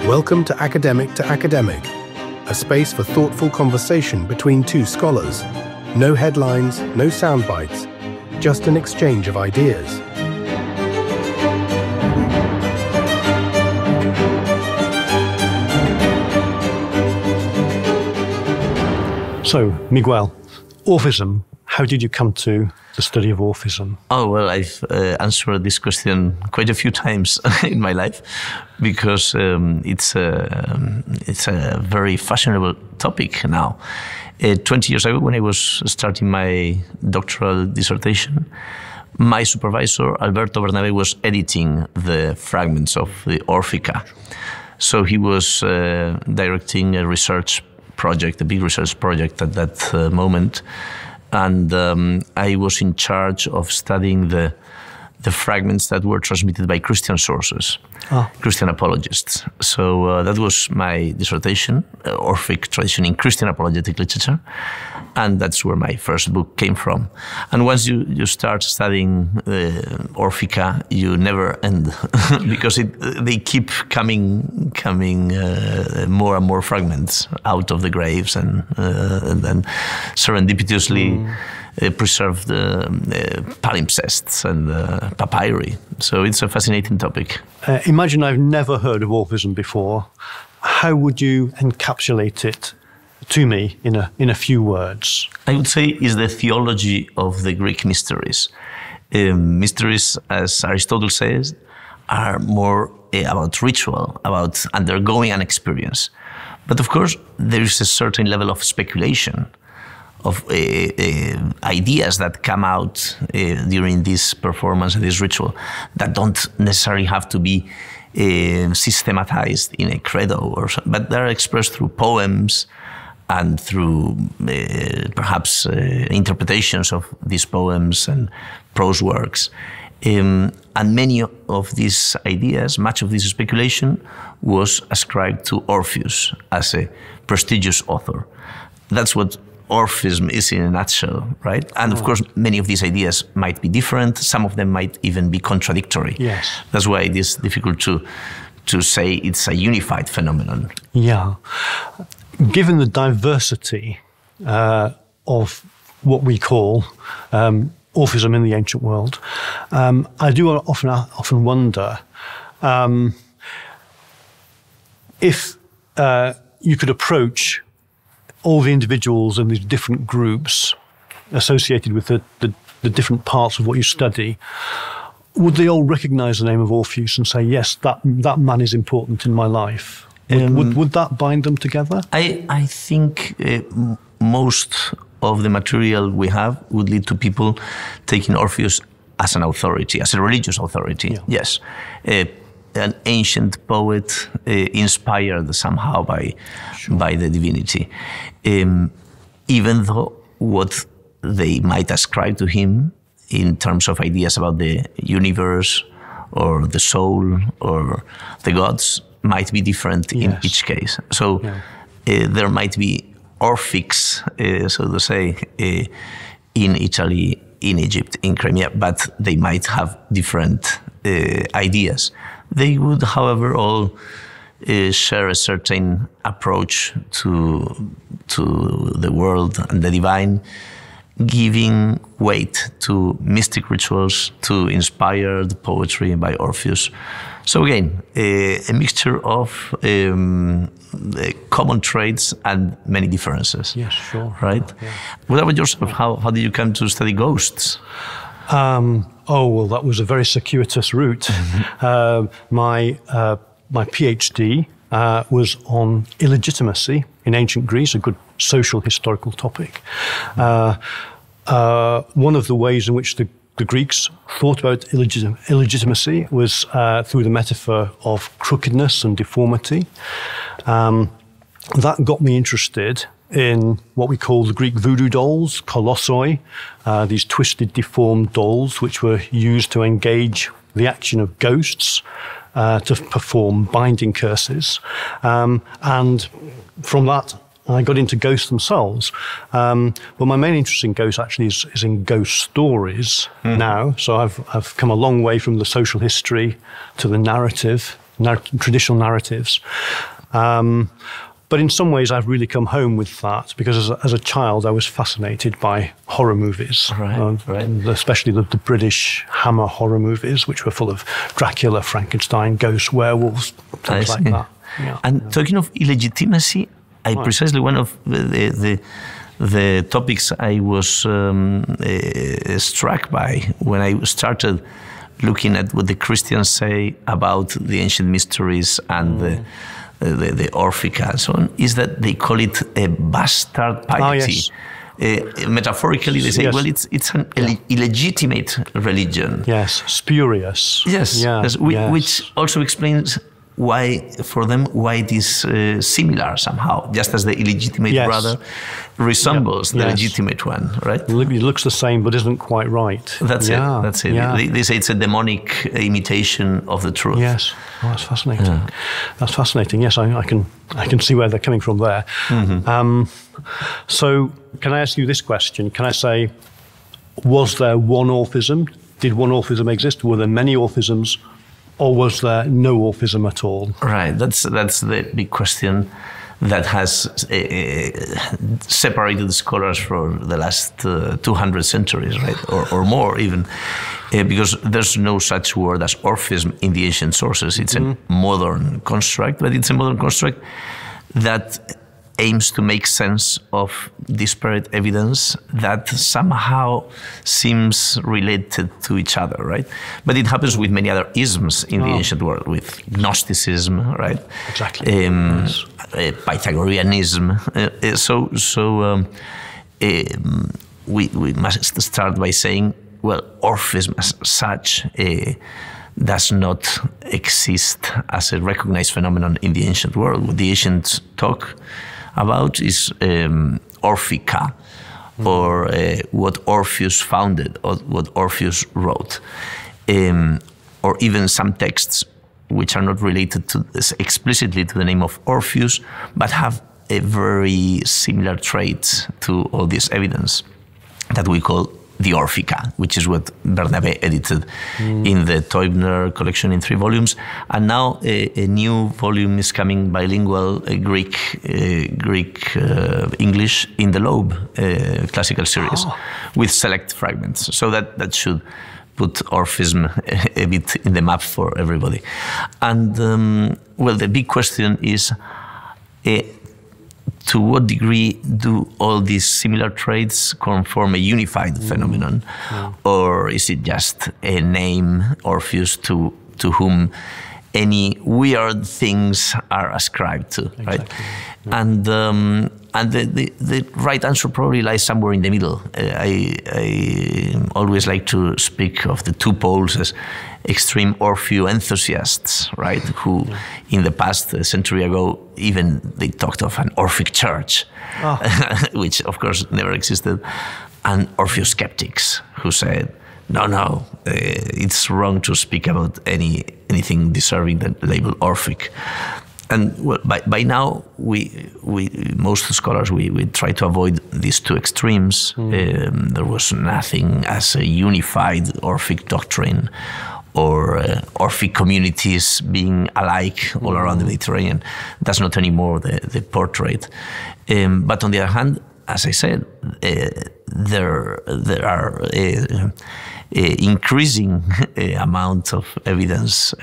Welcome to Academic, a space for thoughtful conversation between two scholars. No headlines, no sound bites, just an exchange of ideas. So, Miguel, Orphism, how did you come to the study of Orphism? Oh, well, I've answered this question quite a few times in my life because it's a very fashionable topic now. 20 years ago, when I was starting my doctoral dissertation, my supervisor, Alberto Bernabé, was editing the fragments of the Orphica. So he was directing a research project, a big research project at that moment. And I was in charge of studying the fragments that were transmitted by Christian sources, Christian apologists. So that was my dissertation, Orphic tradition in Christian apologetic literature. And that's where my first book came from. And once you start studying Orphica, you never end because they keep coming more and more fragments out of the graves and then serendipitously preserved palimpsests and papyri. So it's a fascinating topic. Imagine I've never heard of Orphism before. How would you encapsulate it to me in a few words? I would say is the theology of the Greek mysteries. Mysteries, as Aristotle says, are more about ritual, about undergoing an experience. But of course, there is a certain level of speculation, of ideas that come out during this performance and this ritual that don't necessarily have to be systematized in a credo, but they're expressed through poems and through perhaps interpretations of these poems and prose works. And many of these ideas, much of this speculation, was ascribed to Orpheus as a prestigious author. That's what Orphism is in a nutshell, right? And of course, many of these ideas might be different. Some of them might even be contradictory. Yes. That's why it is difficult to say it's a unified phenomenon. Yeah. Given the diversity of what we call Orphism in the ancient world, I do often wonder if you could approach all the individuals and these different groups associated with the different parts of what you study, would they all recognize the name of Orpheus and say, yes, that man is important in my life? Would that bind them together? I think most of the material we have would lead to people taking Orpheus as an authority, as a religious authority, yes. An ancient poet inspired somehow by the divinity. Even though what they might ascribe to him in terms of ideas about the universe or the soul or the gods might be different in each case. So there might be Orphics, so to say, in Italy, in Egypt, in Crimea, but they might have different ideas. They would, however, all share a certain approach to the world and the divine, giving weight to mystic rituals, to inspired poetry by Orpheus. So again, a mixture of common traits and many differences. Yes, sure. Right? Yeah. What about yourself? How did you come to study ghosts? Well, that was a very circuitous route. My PhD was on illegitimacy in ancient Greece, a good social historical topic. One of the ways in which the Greeks thought about illegitimacy was through the metaphor of crookedness and deformity. That got me interested in what we call the Greek voodoo dolls, kolossoi, these twisted, deformed dolls which were used to engage the action of ghosts to perform binding curses. And from that, I got into ghosts themselves. But my main interest in ghosts actually is in ghost stories now. So I've come a long way from the social history to the narrative traditional narratives. But in some ways, I've really come home with that because as a child, I was fascinated by horror movies, right. Especially the British Hammer horror movies, which were full of Dracula, Frankenstein, ghosts, werewolves, things like that. Yeah. And talking of illegitimacy, precisely one of the topics I was struck by when I started looking at what the Christians say about the ancient mysteries and the Orphica and so on, is that they call it a bastard piety. Metaphorically, they say, well, it's an illegitimate religion. Yes, spurious. Yes, which also explains why it is similar somehow, just as the illegitimate brother resembles the legitimate one, right? It looks the same, but isn't quite right. That's it. Yeah. They say it's a demonic imitation of the truth. Yes, that's fascinating. Yeah. That's fascinating. Yes, I can see where they're coming from there. Mm-hmm. So, can I ask you this question? Can I say, was there one Orphism? Did one Orphism exist? Were there many Orphisms? Or was there no Orphism at all? Right, that's the big question that has separated scholars for the last 200 centuries, right, or more even, because there's no such word as Orphism in the ancient sources. It's a modern construct, but it's a modern construct that aims to make sense of disparate evidence that somehow seems related to each other, right? But it happens with many other isms in the ancient world, with Gnosticism, right? Exactly. Pythagoreanism. We must start by saying, well, Orphism as such does not exist as a recognized phenomenon in the ancient world. What the ancients talk about is Orphica, or what Orpheus founded, or what Orpheus wrote, or even some texts which are not related to this explicitly to the name of Orpheus, but have a very similar traits to all this evidence that we call the Orphica, which is what Bernabé edited in the Teubner collection in 3 volumes. And now a new volume is coming, bilingual, Greek, English, in the Loeb classical series, with select fragments. So that should put Orphism a bit in the map for everybody. And, well, the big question is, to what degree do all these similar traits conform a unified phenomenon? Or is it just a name, Orpheus, to whom any weird things are ascribed to, right? And the right answer probably lies somewhere in the middle. I always like to speak of the 2 poles as extreme Orpheo enthusiasts, right? Who, in the past, a century ago, even they talked of an Orphic church, which of course never existed, and Orpheo skeptics who said, no, it's wrong to speak about anything deserving the label Orphic. And well, by now, most scholars, we try to avoid these 2 extremes. There was nothing as a unified Orphic doctrine or Orphic communities being alike all around the Mediterranean. That's not anymore the portrait. But on the other hand, as I said, there are increasing amount of evidence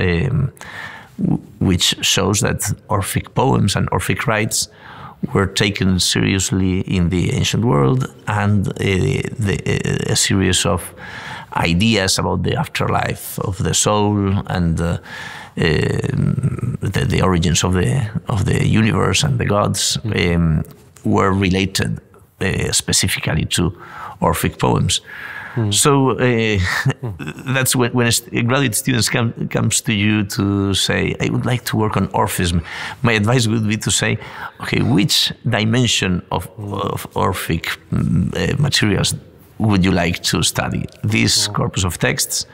which shows that Orphic poems and Orphic rites were taken seriously in the ancient world, and a series of ideas about the afterlife of the soul and the origins of the universe and the gods were related specifically to Orphic poems. So that's when a graduate student comes to you to say, I would like to work on Orphism. My advice would be to say, okay, which dimension of Orphic materials would you like to study? This corpus of texts,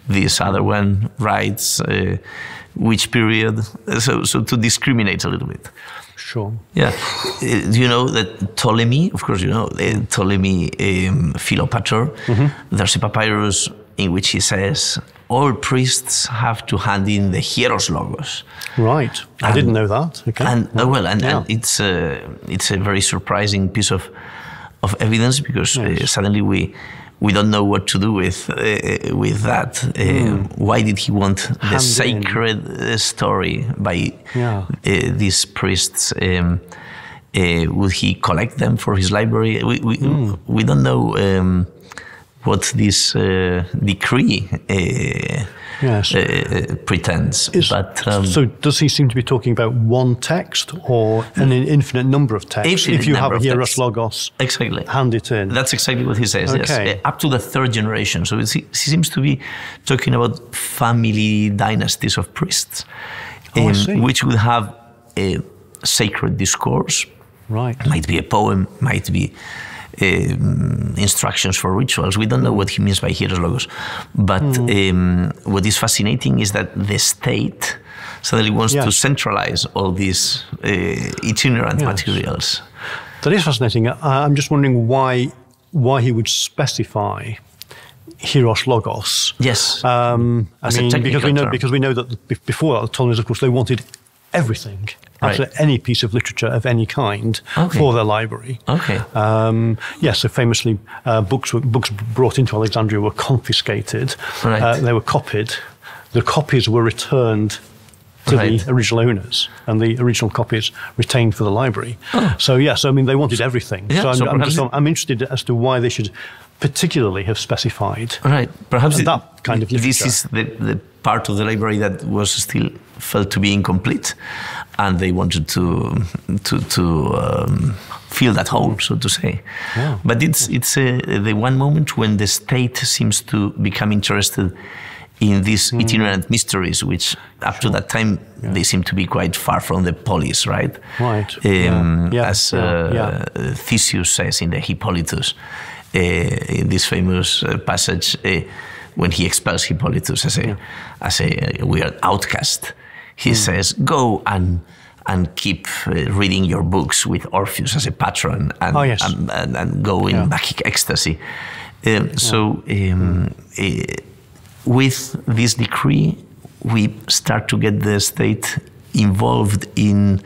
this other one, rites, which period? So to discriminate a little bit. Sure. Yeah. Do you know that Ptolemy, of course you know, Ptolemy Philopator, there's a papyrus in which he says all priests have to hand in the hieros logos. Right, I didn't know that. Okay. And and it's a very surprising piece of evidence, because suddenly we don't know what to do with that. Why did he want the sacred story by these priests? Would he collect them for his library? We don't know what this decree pretends. So does he seem to be talking about one text or an infinite number of texts? If you have a hieros logos, hand it in. That's exactly what he says, yes. Up to the third generation. So he seems to be talking about family dynasties of priests, which would have a sacred discourse. Right. Might be a poem, might be instructions for rituals. We don't know what he means by hieros logos. But what is fascinating is that the state suddenly wants to centralize all these itinerant materials. That is fascinating. I'm just wondering why he would specify hieros logos. Yes. Because we know that before the Ptolemies, of course, they wanted everything. Absolutely any piece of literature of any kind for their library. So famously, books brought into Alexandria were confiscated. They were copied. The copies were returned to the original owners, and the original copies retained for the library. So they wanted everything. I'm interested as to why they should particularly have specified perhaps that kind of literature. This is the part of the library that was still felt to be incomplete, and they wanted to fill that hole, so to say. But it's the one moment when the state seems to become interested in these itinerant mysteries, which up to that time they seem to be quite far from the polis, right? As Theseus says in the Hippolytus, in this famous passage, when he expels Hippolytus as a weird outcast, he says, "Go and keep reading your books with Orpheus as a patron, and go in magic ecstasy." With this decree, we start to get the state involved in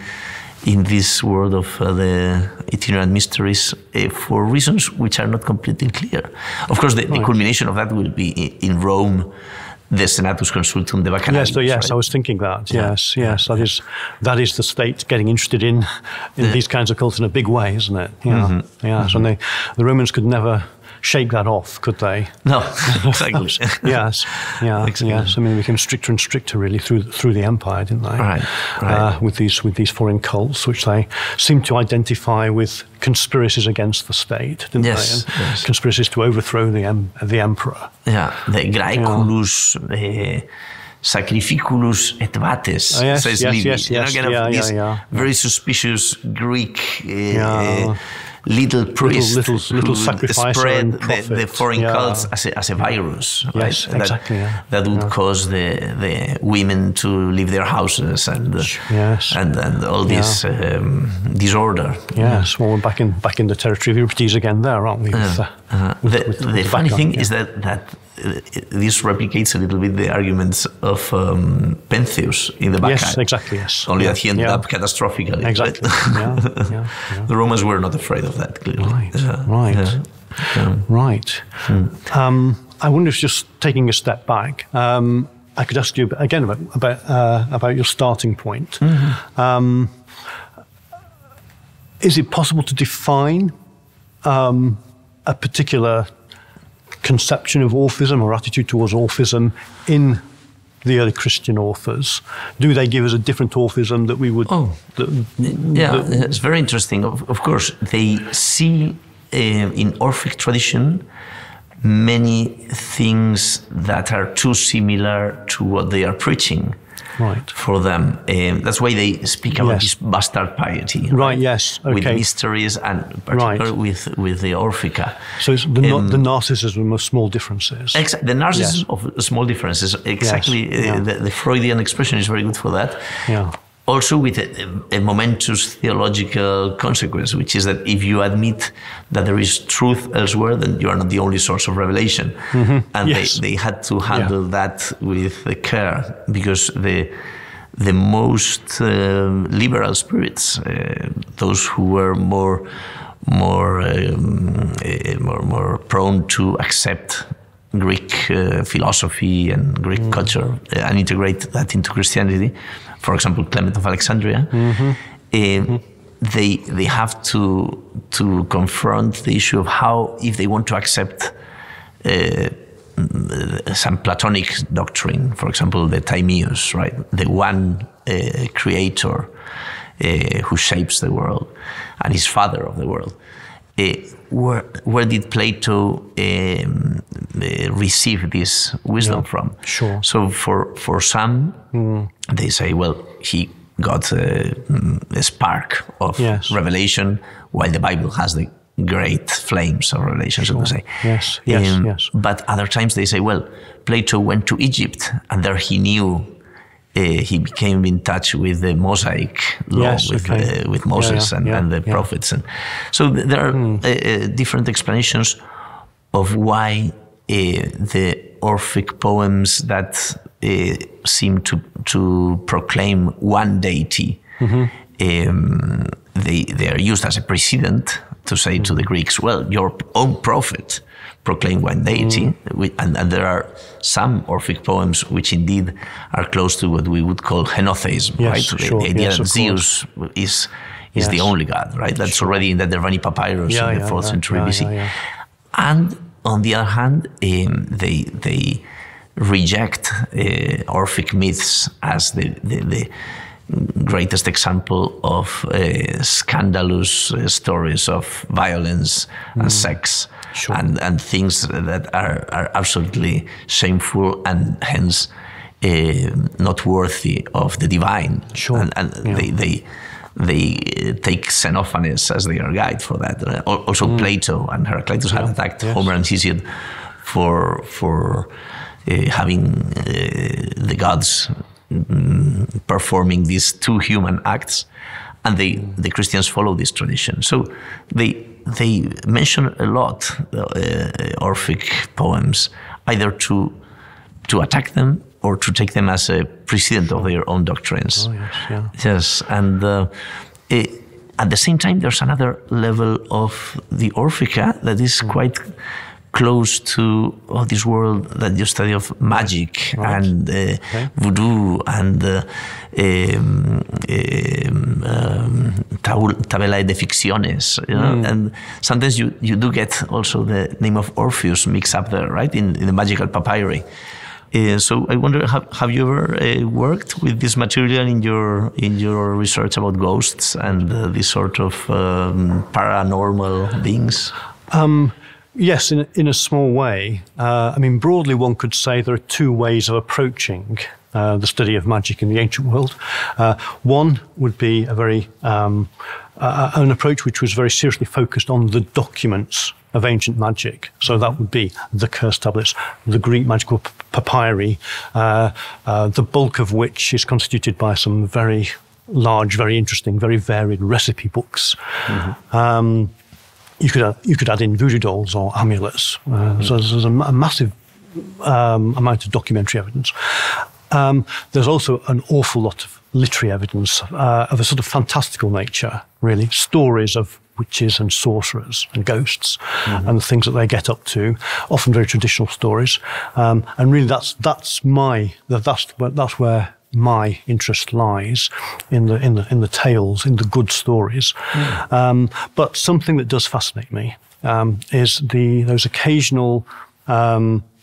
this world of the itinerant mysteries for reasons which are not completely clear. Of course, the culmination of that will be in Rome, the Senatus Consultum, the Bacchanalians. Yes, I was thinking that. Yes. That is the state getting interested in these kinds of cults in a big way, isn't it? So the Romans could never shake that off, could they? No, exactly. Yes. I mean, they became stricter and stricter, really, through the empire, didn't they? Right. With these foreign cults, which they seemed to identify with conspiracies against the state, didn't they? And conspiracies to overthrow the emperor. Yeah, the Graeculus, Sacrificulus et Vates, says Livy. These very suspicious Greek little priests little sacrificer spread prophet. the foreign cults as a virus. That would cause the women to leave their houses and all this disorder. Yes, well, we're back in the territory of Euripides again there, aren't we? The funny thing is that this replicates a little bit the arguments of Pentheus in the Bacchae. Yes, exactly, yes. Only that he ended up catastrophically. Exactly, The Romans were not afraid of that, clearly. Right. I wonder if, just taking a step back, I could ask you again about your starting point. Is it possible to define a particular conception of Orphism or attitude towards Orphism in the early Christian authors? Do they give us a different Orphism that we would... It's very interesting. Of course, they see in Orphic tradition many things that are too similar to what they are preaching. For them. That's why they speak about this bastard piety. With mysteries and particularly with the Orphica. So it's the narcissism of small differences. The narcissism of small differences. Exactly. The Freudian expression is very good for that. also with a momentous theological consequence, which is that if you admit that there is truth elsewhere, then you are not the only source of revelation. And they had to handle that with care, because the most liberal spirits, those who were more prone to accept Greek philosophy and Greek culture and integrate that into Christianity, for example, Clement of Alexandria, they have to confront the issue of how, if they want to accept some Platonic doctrine, for example, the Timaeus, right, the one creator who shapes the world and is father of the world. Where did Plato receive this wisdom from? Sure. So for some, they say, well, he got a spark of revelation, while the Bible has the great flames of revelation, so to say. Yes. But other times they say, well, Plato went to Egypt, and there he knew. He became in touch with the Mosaic law, with Moses and the prophets. And so there are different explanations of why the Orphic poems that seem to proclaim one deity, they are used as a precedent to say to the Greeks, well, your own prophet proclaim one deity, and there are some Orphic poems which indeed are close to what we would call henotheism, right? Sure. The idea that Zeus is the only god, right? That's already in the Dervani papyrus in the 4th century BC. And on the other hand, they reject Orphic myths as the greatest example of scandalous stories of violence and sex. Sure. And things that are absolutely shameful and hence not worthy of the divine. Sure. And they take Xenophanes as their guide for that. Also Plato and Heraclitus had attacked Homer and Hesiod for having the gods performing these two human acts, and the Christians follow this tradition. So they mention a lot Orphic poems, either to attack them or to take them as a precedent of their own doctrines. Yes, and at the same time, there's another level of the Orphica that is quite close to this world that you study of magic and voodoo and tabela de ficciones, you know? And sometimes you do get also the name of Orpheus mixed up there, right, in the magical papyri. So I wonder, have you ever worked with this material in your research about ghosts and this sort of paranormal beings? Yes, in a small way. I mean, broadly, one could say there are two ways of approaching the study of magic in the ancient world. One would be a very an approach which was very seriously focused on the documents of ancient magic. So that would be the curse tablets, the Greek magical papyri, the bulk of which is constituted by some very large, very interesting, very varied recipe books. You could add in voodoo dolls or amulets. So there's a massive amount of documentary evidence. There's also an awful lot of literary evidence of a sort of fantastical nature, really. Stories of witches and sorcerers and ghosts and the things that they get up to, often very traditional stories. And really that's where my interest lies, in the tales, in the good stories. But something that does fascinate me is those occasional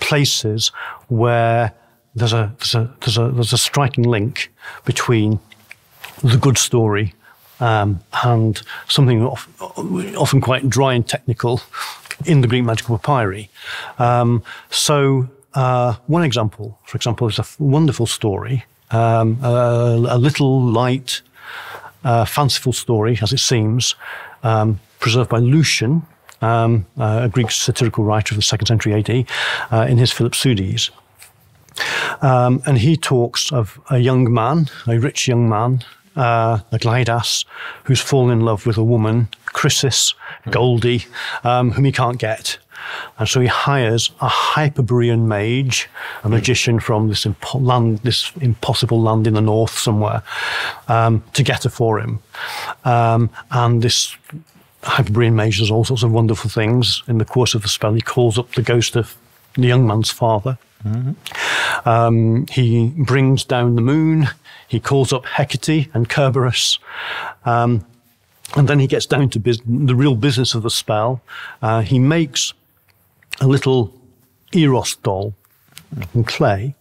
places where there's a striking link between the good story and something often quite dry and technical in the Greek magical papyri. So one example, for example, is a wonderful story. A little light, fanciful story, as it seems, preserved by Lucian, a Greek satirical writer of the 2nd century AD, in his Philipseudes. And he talks of a young man, a rich young man, Agleidas, who's fallen in love with a woman, Chrysis, Goldie, whom he can't get. And so he hires a Hyperborean mage, a magician from this impossible land in the north somewhere, to get her for him. And this Hyperborean mage does all sorts of wonderful things. In the course of the spell, he calls up the ghost of the young man's father. He brings down the moon. He calls up Hecate and Kerberos. And then he gets down to the real business of the spell. He makes a little Eros doll from clay.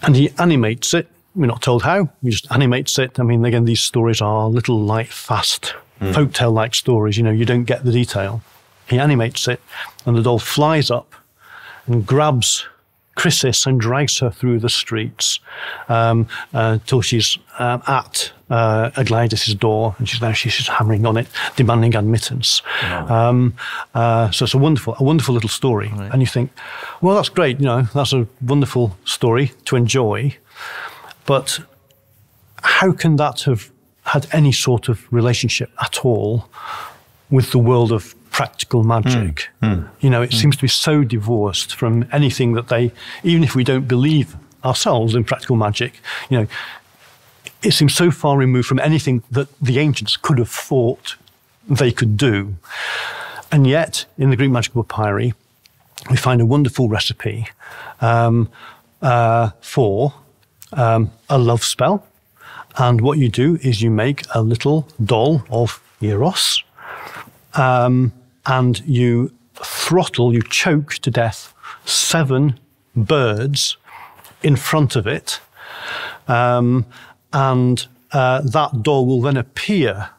And he animates it. We're not told how. He just animates it. I mean, again, these stories are little light, fast, folktale-like stories. You know, you don't get the detail. He animates it, and the doll flies up and grabs Chrysis and drags her through the streets till she's at Agleidas' door, and she's hammering on it, demanding admittance. Wow. So it's a wonderful little story. Right. And you think, well, that's great. You know, that's a wonderful story to enjoy. But how can that have had any sort of relationship at all with the world of practical magic? You know, it seems to be so divorced from anything that even if we don't believe ourselves in practical magic, you know, it seems so far removed from anything that the ancients could have thought they could do. And yet, in the Greek magical papyri, we find a wonderful recipe for a love spell. And what you do is you make a little doll of Eros, and you choke to death 7 birds in front of it. And that doll will then appear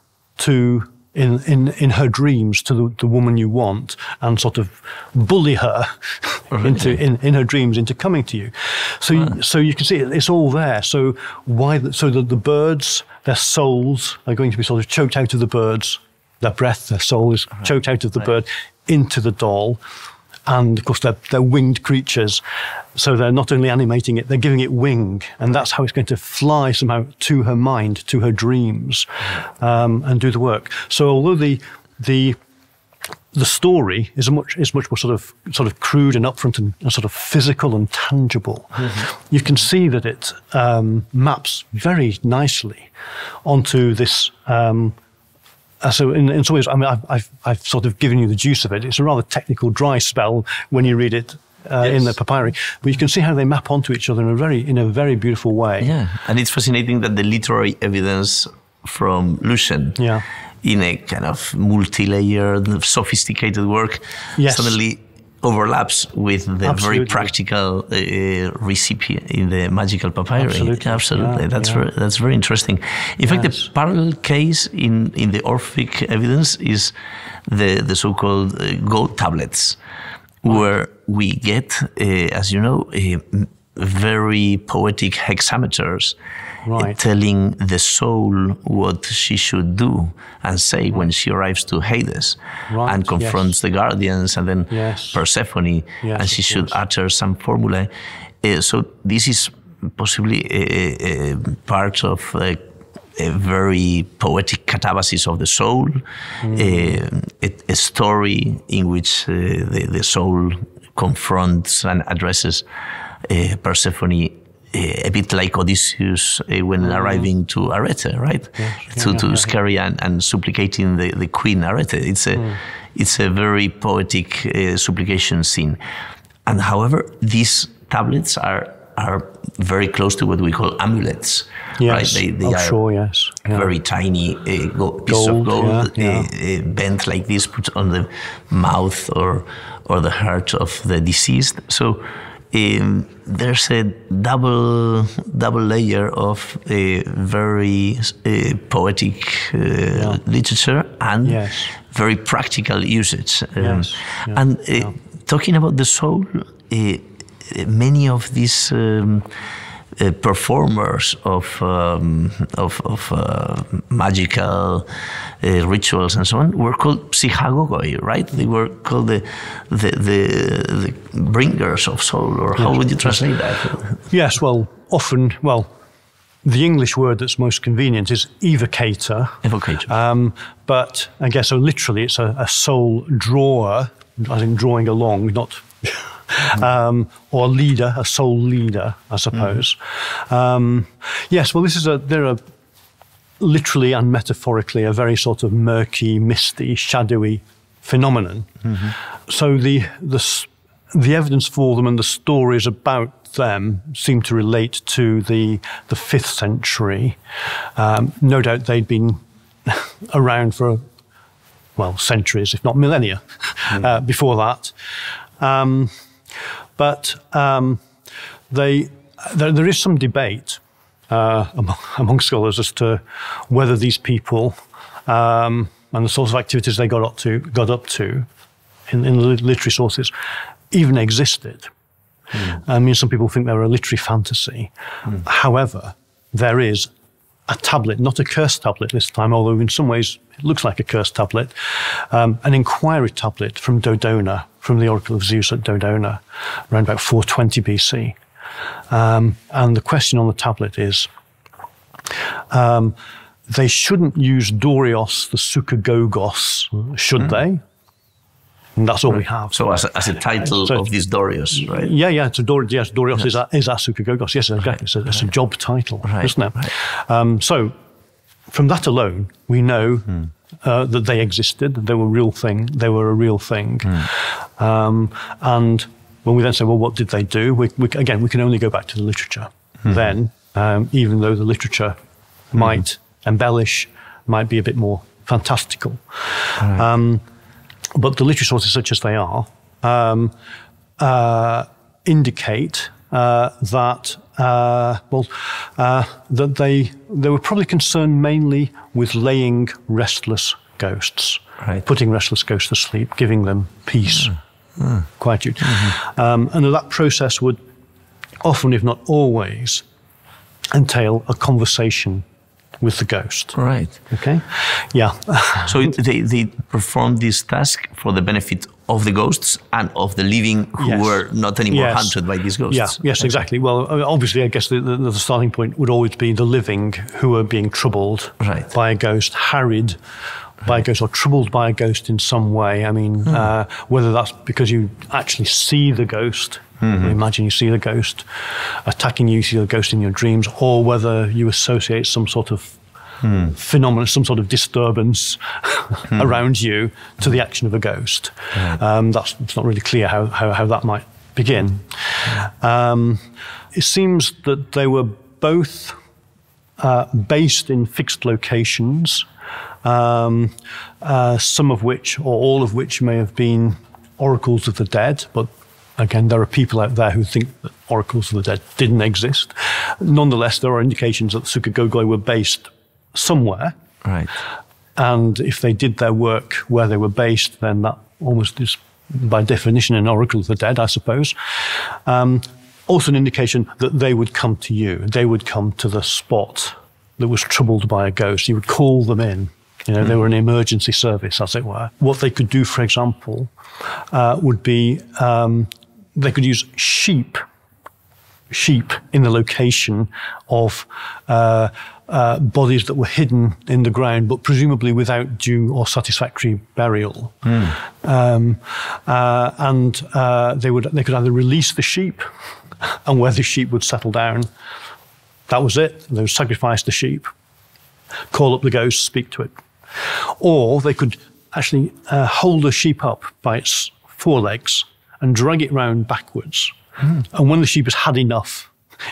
in her dreams to the woman you want, and sort of bully her in her dreams into coming to you. So you can see it's all there. So the birds, their souls are going to be sort of choked out of the birds. Their breath, their soul is choked out of the bird into the doll. And of course, they're winged creatures. So they're not only animating it, they're giving it wing. And that's how it's going to fly somehow to her mind, to her dreams, and do the work. So although the story is much more sort of crude and upfront and sort of physical and tangible, you can see that it maps very nicely onto this. So in some ways, I mean, I've sort of given you the juice of it. It's a rather technical, dry spell when you read it in the papyri, but you can see how they map onto each other in a very beautiful way. Yeah, and it's fascinating that the literary evidence from Lucian, in a kind of multi-layered, sophisticated work, suddenly overlaps with the very practical recipe in the magical papyri. Absolutely. That's very interesting. In fact, the parallel case in the Orphic evidence is the so-called gold tablets, where we get, as you know, very poetic hexameters telling the soul what she should do and say when she arrives to Hades and confronts the guardians, and then Persephone, and she should utter some formula. So this is possibly a part of a very poetic catabasis of the soul, a story in which the soul confronts and addresses Persephone, a bit like Odysseus when arriving to Arete, right? To scary and supplicating the queen Arete. It's a very poetic supplication scene. And however, these tablets are very close to what we call amulets, right? They are very tiny pieces of gold bent like this, put on the mouth or the heart of the deceased. So there's a double layer of a very poetic literature and very practical usage. And talking about the soul, many of these performers of magical rituals and so on were called psychagogoi, right? They were called the bringers of soul, or how would you translate that? Yes, well, often, the English word that's most convenient is evocator. Evocator. But I guess so literally it's a soul drawer, as in drawing along, not or leader, a soul leader, I suppose. Yes, well, they're a literally and metaphorically a very sort of murky, misty, shadowy phenomenon. So the evidence for them and the stories about them seem to relate to the 5th century. No doubt they'd been around for, well, centuries, if not millennia, before that. But there is some debate among scholars as to whether these people and the sorts of activities they got up to in the literary sources even existed. I mean, some people think they were a literary fantasy. However, there is a tablet, not a curse tablet this time, although in some ways it looks like a curse tablet, an inquiry tablet from Dodona, from the Oracle of Zeus at Dodona, around about 420 BC. And the question on the tablet is, they shouldn't use Dorios the Sukagogos, should they? And that's all we have. So as a title of this Dorios, right? Yeah. So Dorios is our Sukagogos. Yes, exactly. It's a job title, isn't it? Right. So from that alone, we know that they existed. That they were a real thing. And when we then say, well, what did they do? We can only go back to the literature. Then, even though the literature might embellish, might be a bit more fantastical. But the literary sources, such as they are, indicate that they were probably concerned mainly with laying restless ghosts, putting restless ghosts to sleep, giving them peace, quietude, and that process would often, if not always, entail a conversation with the ghost. Right. Okay. Yeah. So they performed this task for the benefit of the ghosts and of the living who were not anymore hunted by these ghosts. Yeah. Yes, exactly. Well, obviously, I guess the starting point would always be the living who were being troubled by a ghost, harried by a ghost, or troubled by a ghost in some way. I mean, whether that's because you actually see the ghost, imagine you see the ghost attacking you, see the ghost in your dreams, or whether you associate some sort of phenomenon, some sort of disturbance around you to the action of a ghost. It's not really clear how that might begin. It seems that they were both based in fixed locations, some of which, or all of which, may have been oracles of the dead, but again, there are people out there who think that oracles of the dead didn't exist. Nonetheless, there are indications that the Sukagogoi were based somewhere. Right. And if they did their work where they were based, then that almost is, by definition, an oracle of the dead, I suppose. Also an indication that they would come to you. They would come to the spot that was troubled by a ghost. You would call them in. You know, they were an emergency service, as it were. What they could do, for example, would be they could use sheep in the location of bodies that were hidden in the ground, but presumably without due or satisfactory burial. And they could either release the sheep, and where the sheep would settle down, that was it. They would sacrifice the sheep, call up the ghost, speak to it. Or they could actually hold a sheep up by its forelegs and drag it round backwards. And when the sheep has had enough,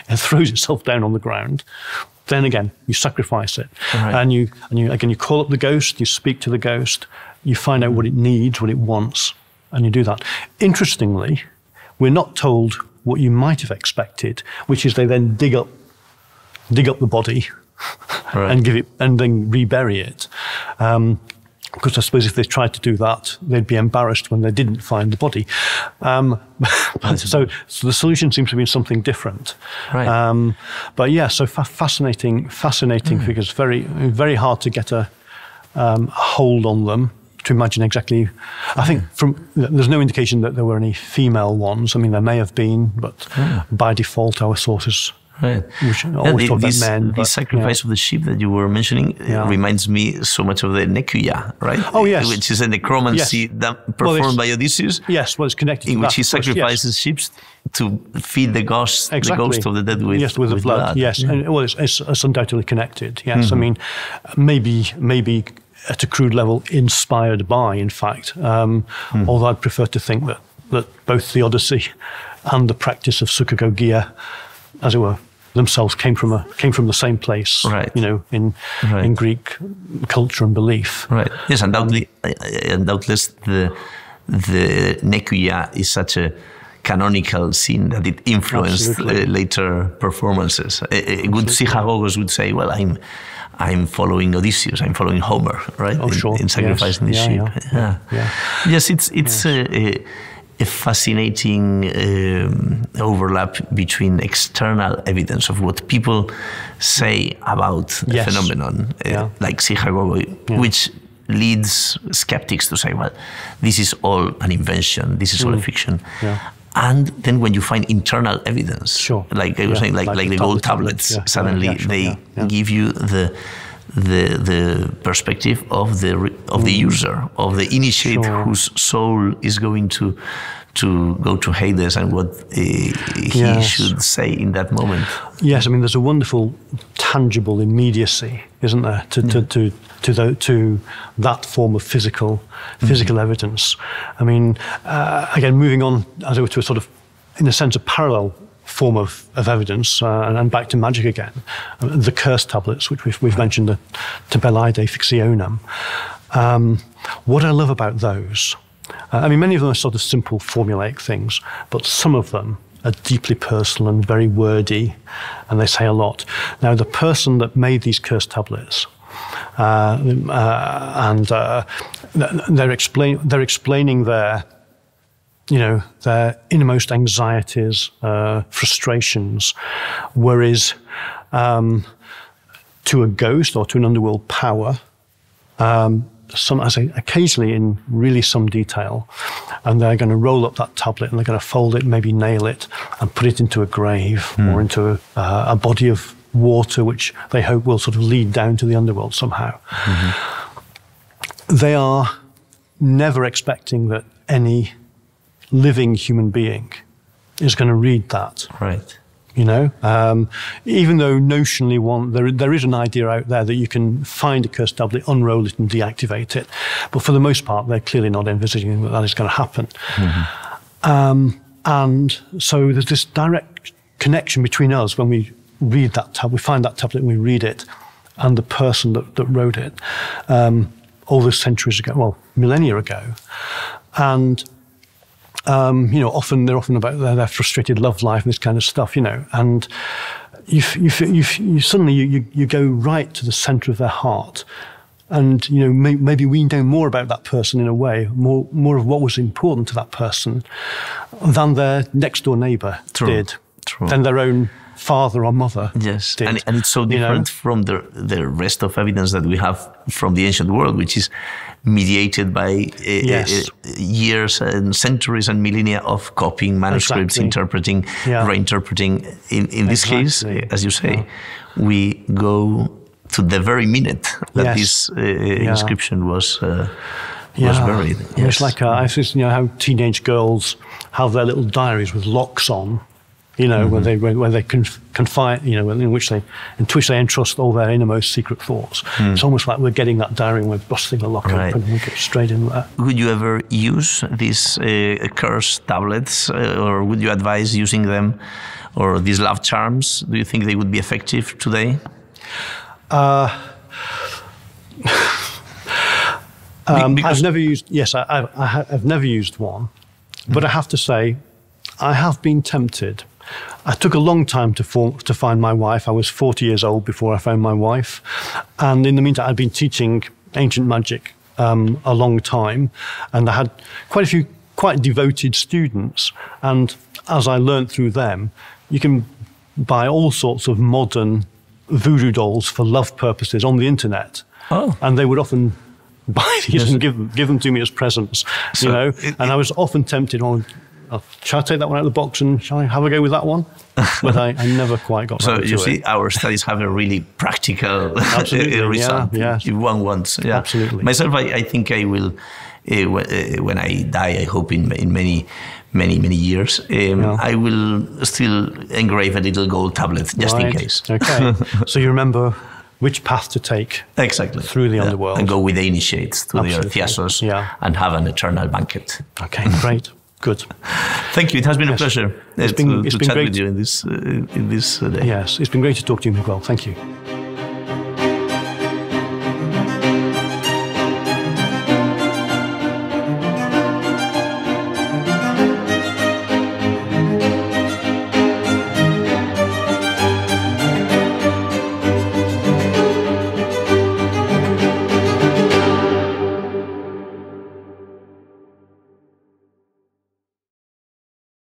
it throws itself down on the ground. Then again, you sacrifice it. And you call up the ghost, you speak to the ghost, you find out what it needs, what it wants, and you do that. Interestingly, we're not told what you might have expected, which is they then dig up the body and give it, and then rebury it. Because I suppose if they tried to do that, they'd be embarrassed when they didn't find the body. So the solution seems to be something different. But yeah, so fascinating figures. Very, very hard to get a hold on them, to imagine exactly. I think there's no indication that there were any female ones. I mean, there may have been, but by default, our sources Right. Which always talk about men. The sacrifice of the sheep that you were mentioning reminds me so much of the Nekuya, right? Oh, yes. Which is a necromancy that performed by Odysseus. Yes, well, it's connected in to which that, he sacrifices sheep to feed the ghost of the dead with the blood. Yes, and well, it's undoubtedly connected. Yes, I mean, maybe at a crude level, inspired by, in fact. Although I'd prefer to think that both the Odyssey and the practice of Sukagogia, as it were, themselves came from the same place, right? You know, in Greek culture and belief, right? Yes, undoubtedly, the Nekuya is such a canonical scene that it influenced later performances. A good Psychagogos would say, "Well, I'm following Odysseus. I'm following Homer, right? In sacrificing the sheep." Yes, it's a fascinating overlap between external evidence of what people say about a phenomenon like Psychagogo, which leads skeptics to say, well, this is all an invention, this is all a fiction. And then when you find internal evidence, like I was saying, like the gold tablets, suddenly they give you the perspective of the user, of the initiate, whose soul is going to go to Hades, and what he should say in that moment. Yes, I mean, there's a wonderful tangible immediacy, isn't there, to that form of physical evidence. I mean, again, moving on as it were to a sort of, in a sense, a parallel form of evidence, and back to magic again, the curse tablets, which we've mentioned, the Tabellaidae Fictionum. What I love about those, I mean, many of them are sort of simple formulaic things, but some of them are deeply personal and very wordy, and they say a lot. Now, the person that made these curse tablets, they're explaining their innermost anxieties, frustrations, worries, to a ghost or to an underworld power, I say occasionally in really some detail, and they're going to roll up that tablet and they're going to fold it, maybe nail it, and put it into a grave or into a body of water, which they hope will sort of lead down to the underworld somehow. They are never expecting that any living human being is going to read that. Right. You know, even though notionally there is an idea out there that you can find a curse tablet, unroll it and deactivate it. But for the most part, they're clearly not envisaging that is going to happen. And so there's this direct connection between us when we read that tablet, we find that tablet and we read it, and the person that wrote it all those centuries ago, well, millennia ago. And often they're about their frustrated love life and this kind of stuff, and you suddenly you go right to the center of their heart, and maybe we know more about that person in a way, more of what was important to that person than their next door neighbor did, than their own father or mother. Yes, did, and it's so different from the rest of evidence that we have from the ancient world, which is mediated by years and centuries and millennia of copying manuscripts, interpreting, reinterpreting. In this case, as you say, we go to the very minute that this inscription was buried. It's like how teenage girls have their little diaries with locks on. Where they confide, in which they entrust all their innermost secret thoughts. It's almost like we're getting that diary and we're busting the lock open and we get straight in there. Would you ever use these curse tablets, or would you advise using them, or these love charms? Do you think they would be effective today? I've never used. Yes, I've never used one, but I have to say, I have been tempted. I took a long time to find my wife. I was 40 years old before I found my wife. And in the meantime, I'd been teaching ancient magic a long time. And I had quite a few quite devoted students. And as I learned through them, you can buy all sorts of modern voodoo dolls for love purposes on the internet. Oh. And they would often buy these and give them to me as presents, and I was often tempted on. shall I take that one out of the box and shall I have a go with that one? But I never quite got so round to it. So you see, our studies have a really practical result. Yeah. If one wants. Yeah. Absolutely. Myself, I think I will, when I die, I hope in many years, I will still engrave a little gold tablet just in case. Okay. So you remember which path to take through the underworld. And go with the initiates to the Orphism and have an eternal banquet. Okay, great. Good. Thank you. It has been a pleasure to chat with you in this day. Yes, it's been great to talk to you, Miguel. Thank you.